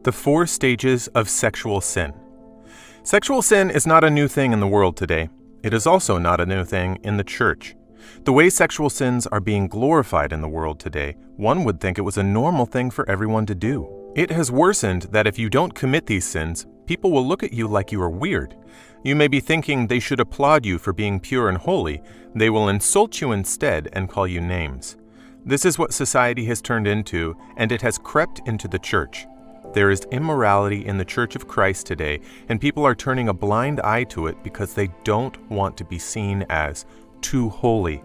The 4 stages of sexual sin. Sexual sin is not a new thing in the world today. It is also not a new thing in the church. The way sexual sins are being glorified in the world today, one would think it was a normal thing for everyone to do. It has worsened that if you don't commit these sins, people will look at you like you are weird. You may be thinking they should applaud you for being pure and holy. They will insult you instead and call you names. This is what society has turned into, and it has crept into the church. There is immorality in the Church of Christ today, and people are turning a blind eye to it because they don't want to be seen as too holy.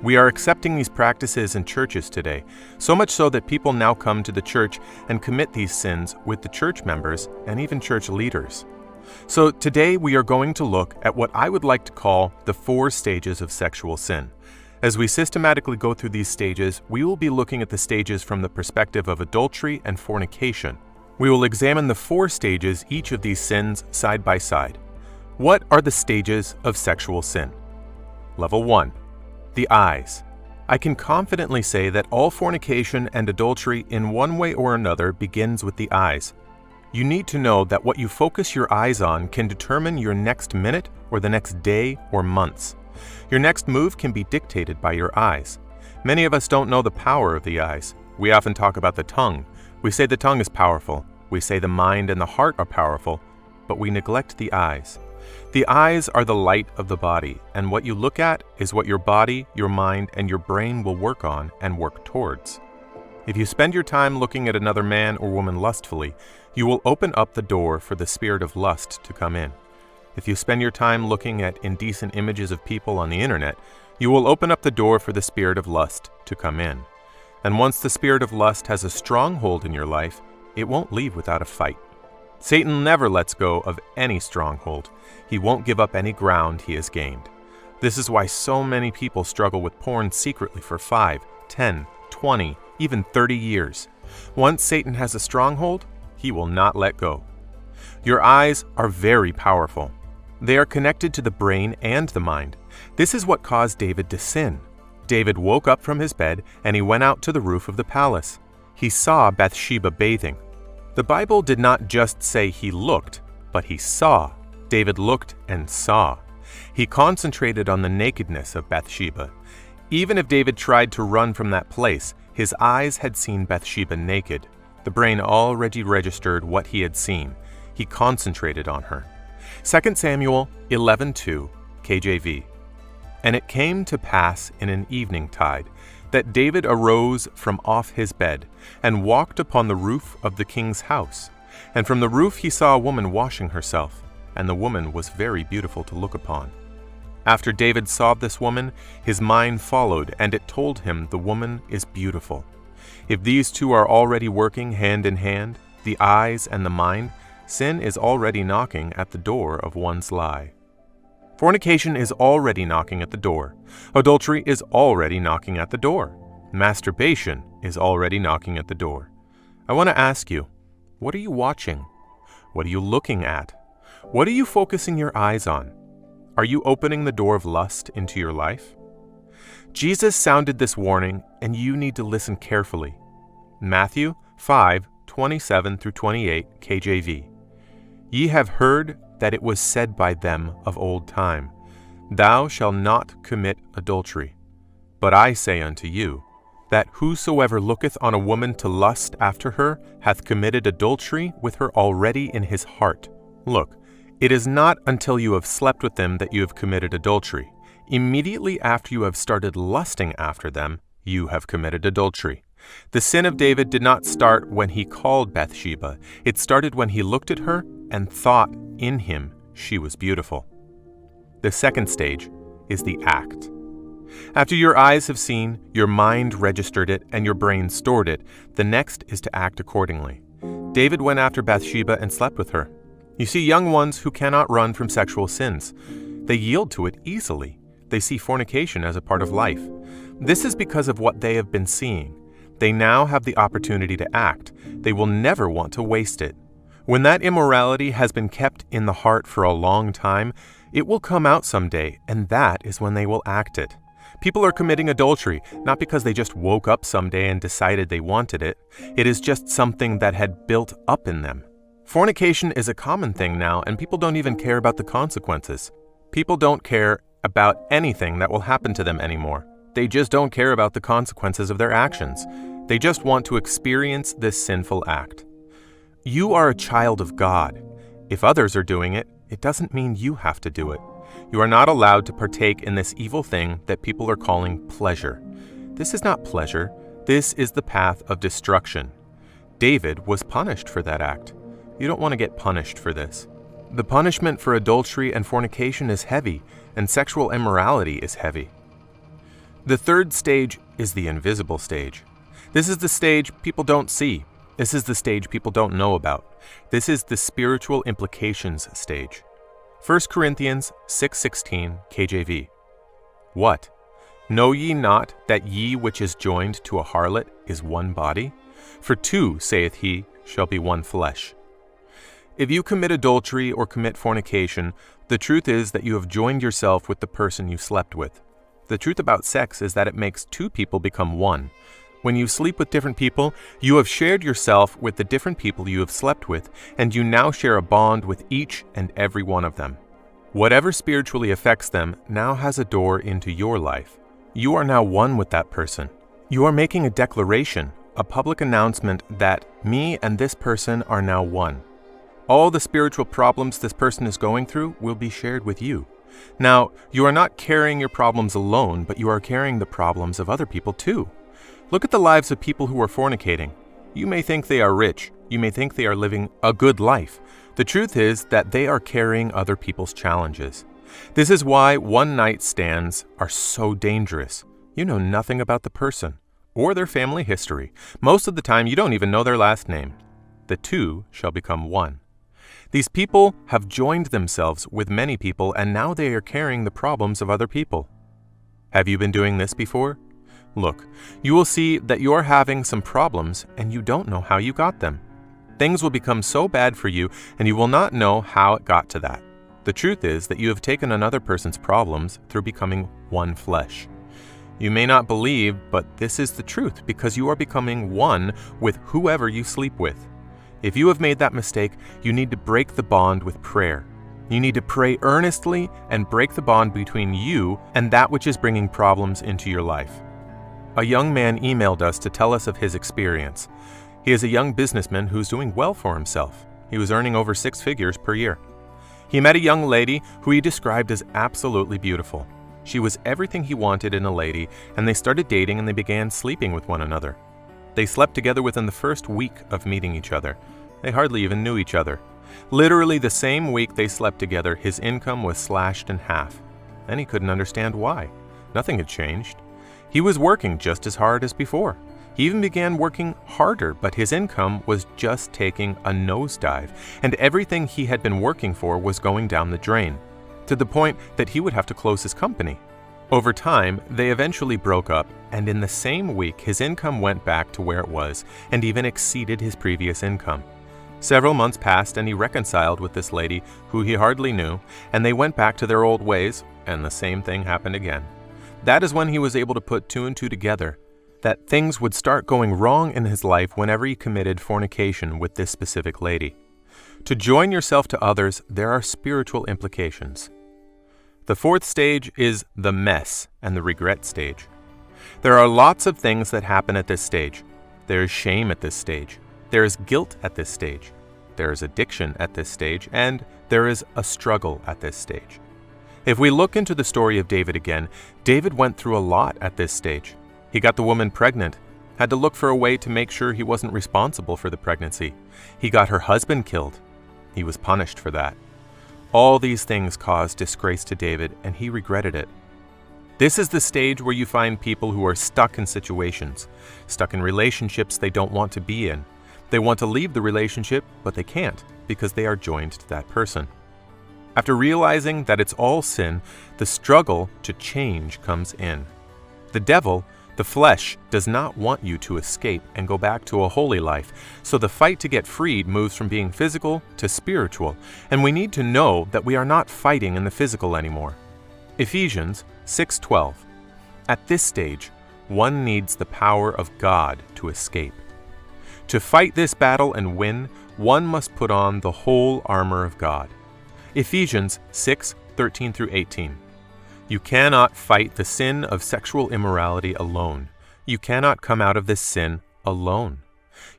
We are accepting these practices in churches today, so much so that people now come to the church and commit these sins with the church members and even church leaders. So today we are going to look at what I would like to call the 4 stages of sexual sin. As we systematically go through these stages, we will be looking at the stages from the perspective of adultery and fornication. We will examine the 4 stages, each of these sins, side by side. What are the stages of sexual sin? Level 1. The eyes. I can confidently say that all fornication and adultery in one way or another begins with the eyes. You need to know that what you focus your eyes on can determine your next minute or the next day or months. Your next move can be dictated by your eyes. Many of us don't know the power of the eyes. We often talk about the tongue. We say the tongue is powerful. We say the mind and the heart are powerful, but we neglect the eyes. The eyes are the light of the body, and what you look at is what your body, your mind, and your brain will work on and work towards. If you spend your time looking at another man or woman lustfully, you will open up the door for the spirit of lust to come in. If you spend your time looking at indecent images of people on the internet, you will open up the door for the spirit of lust to come in. And once the spirit of lust has a stronghold in your life, it won't leave without a fight. Satan never lets go of any stronghold. He won't give up any ground he has gained. This is why so many people struggle with porn secretly for 5, 10, 20, even 30 years. Once Satan has a stronghold, he will not let go. Your eyes are very powerful. They are connected to the brain and the mind. This is what caused David to sin. David woke up from his bed and he went out to the roof of the palace. He saw Bathsheba bathing. The Bible did not just say he looked, but he saw. David looked and saw. He concentrated on the nakedness of Bathsheba. Even if David tried to run from that place, his eyes had seen Bathsheba naked. The brain already registered what he had seen. He concentrated on her. 2 Samuel 11:2, KJV. And it came to pass in an evening tide, that David arose from off his bed, and walked upon the roof of the king's house. And from the roof he saw a woman washing herself, and the woman was very beautiful to look upon. After David saw this woman, his mind followed, and it told him the woman is beautiful. If these two are already working hand in hand, the eyes and the mind, sin is already knocking at the door of one's lie. Fornication is already knocking at the door. Adultery is already knocking at the door. Masturbation is already knocking at the door. I want to ask you, what are you watching? What are you looking at? What are you focusing your eyes on? Are you opening the door of lust into your life? Jesus sounded this warning, and you need to listen carefully. Matthew 5:27-28, KJV. Ye have heard that it was said by them of old time, Thou shalt not commit adultery. But I say unto you, that whosoever looketh on a woman to lust after her hath committed adultery with her already in his heart. Look, it is not until you have slept with them that you have committed adultery. Immediately after you have started lusting after them, you have committed adultery. The sin of David did not start when he called Bathsheba. It started when he looked at her and thought in him she was beautiful. The second stage is the act. After your eyes have seen, your mind registered it, and your brain stored it, the next is to act accordingly. David went after Bathsheba and slept with her. You see young ones who cannot run from sexual sins. They yield to it easily. They see fornication as a part of life. This is because of what they have been seeing. They now have the opportunity to act. They will never want to waste it. When that immorality has been kept in the heart for a long time, it will come out someday, and that is when they will act it. People are committing adultery, not because they just woke up someday and decided they wanted it. It is just something that had built up in them. Fornication is a common thing now, and people don't even care about the consequences. People don't care about anything that will happen to them anymore. They just don't care about the consequences of their actions. They just want to experience this sinful act. You are a child of God. If others are doing it, it doesn't mean you have to do it. You are not allowed to partake in this evil thing that people are calling pleasure. This is not pleasure. This is the path of destruction. David was punished for that act. You don't want to get punished for this. The punishment for adultery and fornication is heavy, and sexual immorality is heavy. The third stage is the invisible stage. This is the stage people don't see. This is the stage people don't know about. This is the spiritual implications stage. 1 Corinthians 6:16 KJV. What? Know ye not that ye which is joined to a harlot is one body? For two, saith he, shall be one flesh. If you commit adultery or commit fornication, the truth is that you have joined yourself with the person you slept with. The truth about sex is that it makes two people become one. When you sleep with different people, you have shared yourself with the different people you have slept with, and you now share a bond with each and every one of them. Whatever spiritually affects them now has a door into your life. You are now one with that person. You are making a declaration, a public announcement that me and this person are now one. All the spiritual problems this person is going through will be shared with you. Now, you are not carrying your problems alone, but you are carrying the problems of other people too. Look at the lives of people who are fornicating. You may think they are rich. You may think they are living a good life. The truth is that they are carrying other people's challenges. This is why one-night stands are so dangerous. You know nothing about the person or their family history. Most of the time, you don't even know their last name. The two shall become one. These people have joined themselves with many people, and now they are carrying the problems of other people. Have you been doing this before? Look, you will see that you are having some problems and you don't know how you got them. Things will become so bad for you and you will not know how it got to that. The truth is that you have taken another person's problems through becoming one flesh. You may not believe, but this is the truth because you are becoming one with whoever you sleep with. If you have made that mistake, you need to break the bond with prayer. You need to pray earnestly and break the bond between you and that which is bringing problems into your life. A young man emailed us to tell us of his experience. He is a young businessman who's doing well for himself. He was earning over 6 figures per year. He met a young lady who he described as absolutely beautiful. She was everything he wanted in a lady, and they started dating and they began sleeping with one another. They slept together within the first week of meeting each other. They hardly even knew each other. Literally the same week they slept together, his income was slashed in half. And he couldn't understand why. Nothing had changed. He was working just as hard as before. He even began working harder, but his income was just taking a nosedive, and everything he had been working for was going down the drain, to the point that he would have to close his company. Over time, they eventually broke up, and in the same week, his income went back to where it was, and even exceeded his previous income. Several months passed, and he reconciled with this lady, who he hardly knew, and they went back to their old ways, and the same thing happened again. That is when he was able to put 2 and 2 together, that things would start going wrong in his life whenever he committed fornication with this specific lady. To join yourself to others, there are spiritual implications. The fourth stage is the mess and the regret stage. There are lots of things that happen at this stage. There is shame at this stage. There is guilt at this stage. There is addiction at this stage, and there is a struggle at this stage. If we look into the story of David again, David went through a lot at this stage. He got the woman pregnant, had to look for a way to make sure he wasn't responsible for the pregnancy. He got her husband killed. He was punished for that. All these things caused disgrace to David, and he regretted it. This is the stage where you find people who are stuck in situations, stuck in relationships they don't want to be in. They want to leave the relationship, but they can't because they are joined to that person. After realizing that it's all sin, the struggle to change comes in. The devil, the flesh, does not want you to escape and go back to a holy life, so the fight to get freed moves from being physical to spiritual, and we need to know that we are not fighting in the physical anymore. Ephesians 6:12. At this stage, one needs the power of God to escape. To fight this battle and win, one must put on the whole armor of God. Ephesians 6:13-18. You cannot fight the sin of sexual immorality alone. You cannot come out of this sin alone.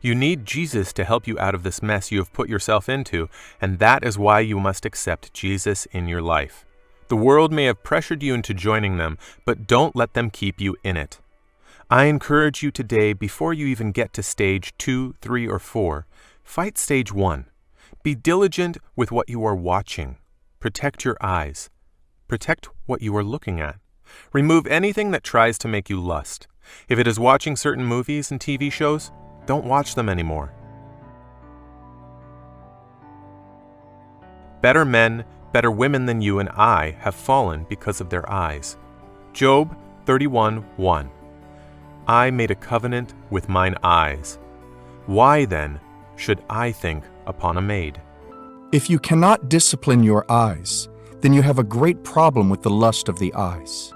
You need Jesus to help you out of this mess you have put yourself into, and that is why you must accept Jesus in your life. The world may have pressured you into joining them, but don't let them keep you in it. I encourage you today, before you even get to stage 2, 3, or 4, fight stage 1. Be diligent with what you are watching. Protect your eyes. Protect what you are looking at. Remove anything that tries to make you lust. If it is watching certain movies and TV shows, don't watch them anymore. Better men, better women than you and I have fallen because of their eyes. Job 31:1. I made a covenant with mine eyes. Why then should I think upon a maid? If you cannot discipline your eyes, then you have a great problem with the lust of the eyes.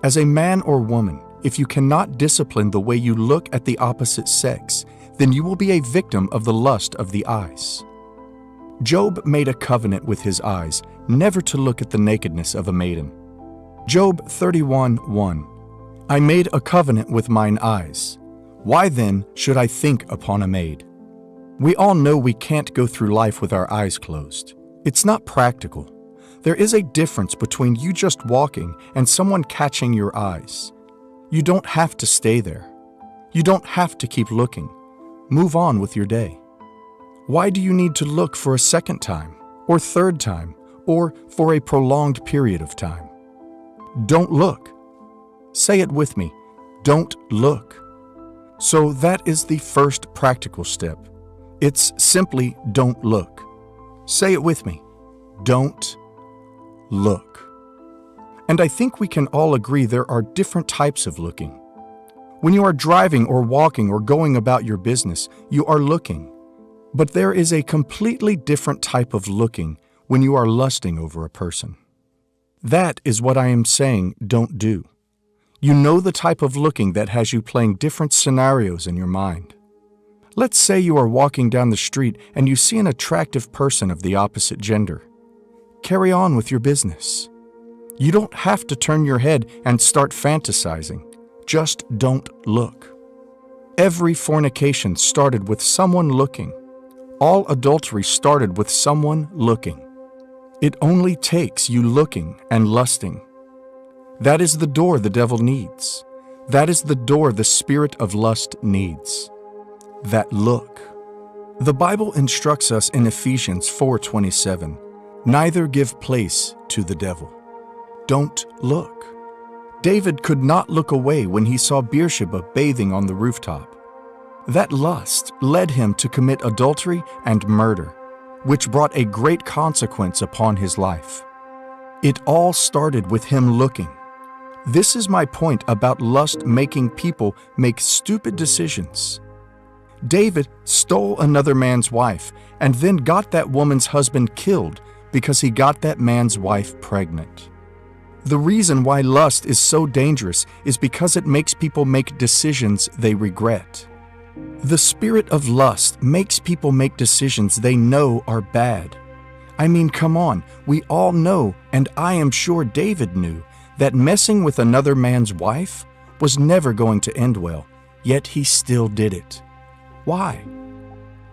As a man or woman, if you cannot discipline the way you look at the opposite sex, then you will be a victim of the lust of the eyes. Job made a covenant with his eyes never to look at the nakedness of a maiden. Job 31:1. I made a covenant with mine eyes. Why then should I think upon a maid? We all know we can't go through life with our eyes closed. It's not practical. There is a difference between you just walking and someone catching your eyes. You don't have to stay there. You don't have to keep looking. Move on with your day. Why do you need to look for a second time, or third time, or for a prolonged period of time? Don't look. Say it with me. Don't look. So that is the first practical step. It's simply don't look. Say it with me. Don't look. And I think we can all agree there are different types of looking. When you are driving or walking or going about your business, you are looking. But there is a completely different type of looking when you are lusting over a person. That is what I am saying don't do. You know the type of looking that has you playing different scenarios in your mind. Let's say you are walking down the street and you see an attractive person of the opposite gender. Carry on with your business. You don't have to turn your head and start fantasizing. Just don't look. Every fornication started with someone looking. All adultery started with someone looking. It only takes you looking and lusting. That is the door the devil needs. That is the door the spirit of lust needs. That look. The Bible instructs us in Ephesians 4:27, neither give place to the devil. Don't look. David could not look away when he saw Beersheba bathing on the rooftop. That lust led him to commit adultery and murder, which brought a great consequence upon his life. It all started with him looking. This is my point about lust making people make stupid decisions. David stole another man's wife and then got that woman's husband killed because he got that man's wife pregnant. The reason why lust is so dangerous is because it makes people make decisions they regret. The spirit of lust makes people make decisions they know are bad. I mean, come on, we all know, and I am sure David knew, that messing with another man's wife was never going to end well, yet he still did it. Why?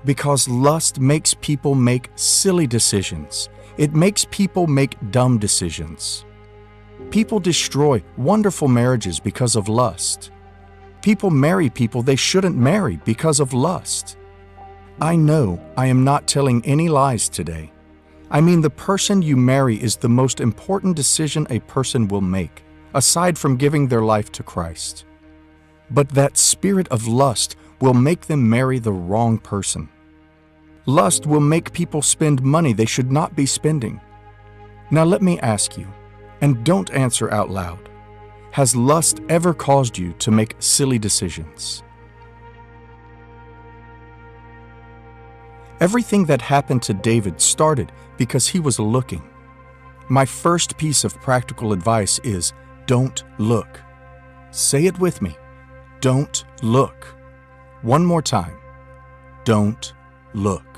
Because lust makes people make silly decisions. It makes people make dumb decisions. People destroy wonderful marriages because of lust. People marry people they shouldn't marry because of lust. I know I am not telling any lies today. I mean, the person you marry is the most important decision a person will make, aside from giving their life to Christ. But that spirit of lust will make them marry the wrong person. Lust will make people spend money they should not be spending. Now let me ask you, and don't answer out loud, has lust ever caused you to make silly decisions? Everything that happened to David started because he was looking. My first piece of practical advice is don't look. Say it with me. Don't look. One more time. Don't look.